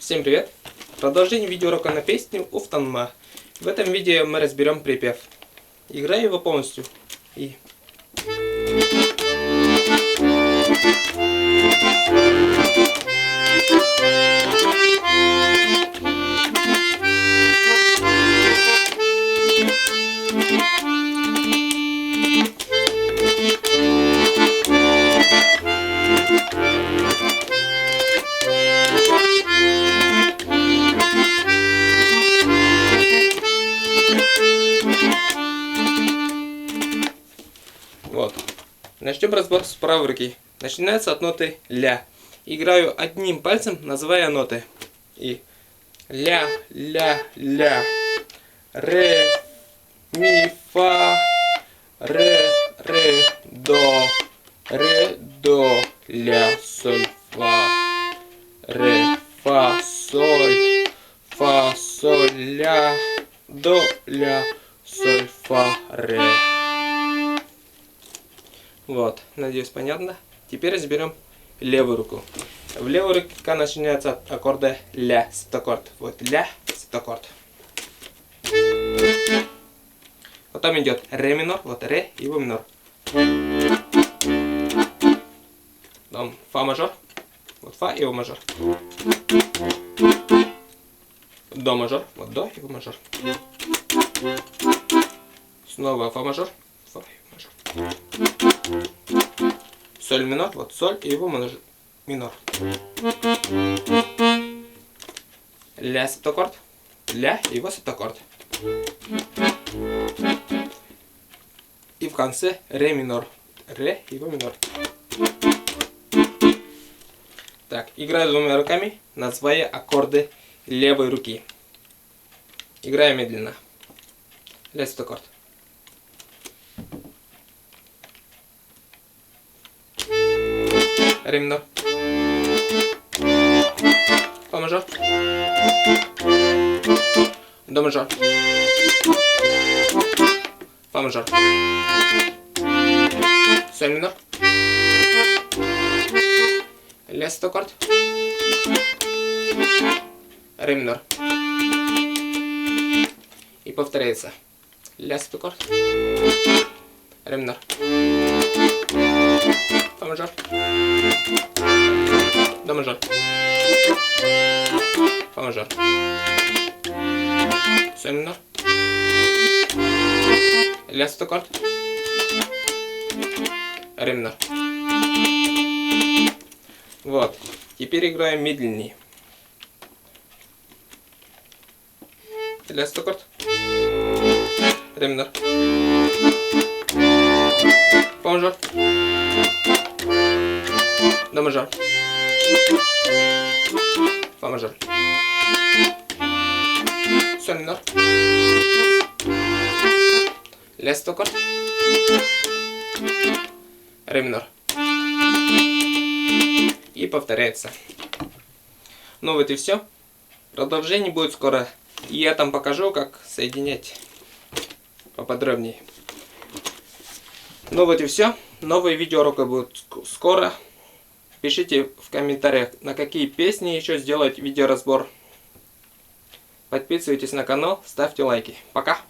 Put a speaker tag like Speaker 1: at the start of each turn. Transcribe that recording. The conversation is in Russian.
Speaker 1: Всем привет! Продолжение видеоурока на песню Уфтанма. В этом видео мы разберем припев. Играю его полностью. И... Вот. Начнем разбор с правой руки. Начинается от ноты ля. Играю одним пальцем, называя ноты. И ля, ля, ля. Ре, ми, фа. Ре, до, ля, соль, фа. Ре, фа, соль, ля, до, ля, соль, фа, ре. Вот, надеюсь, понятно. Теперь разберем левую руку. В левой руке начинается от аккорда ля, септаккорд. Вот ля, септаккорд. Потом идет ре минор, вот ре, его минор. Потом фа мажор, вот фа, его мажор. До мажор, вот до, его мажор. Снова фа мажор, фа, его мажор. Соль минор, вот соль и его минор. Ля септаккорд, ля и его септаккорд. И в конце ре минор, ре и его минор. Так, играю двумя руками, называя аккорды левой руки. Играю медленно. Ля септаккорд. Ре минор. Фа мажор. До мажор. Фа мажор. Соль минор. Ля септаккорд. Ре минор. И повторяется. Ля септаккорд. Ре минор. Фа мажор. До мажор. Фа мажор. Соль минор. Ля септаккорд. Ре минор. Вот. Теперь играем медленнее. Ля септаккорд. Ре минор. Фа мажор. До мажор. Фа мажор. Соль минор. Ля септаккорд. Ре минор. И повторяется. Ну вот и все. Продолжение будет скоро. И я там покажу, как соединять поподробнее. Ну вот и все. Новые видеоуроки будут скоро. Пишите в комментариях, на какие песни еще сделать видеоразбор. Подписывайтесь на канал, ставьте лайки. Пока!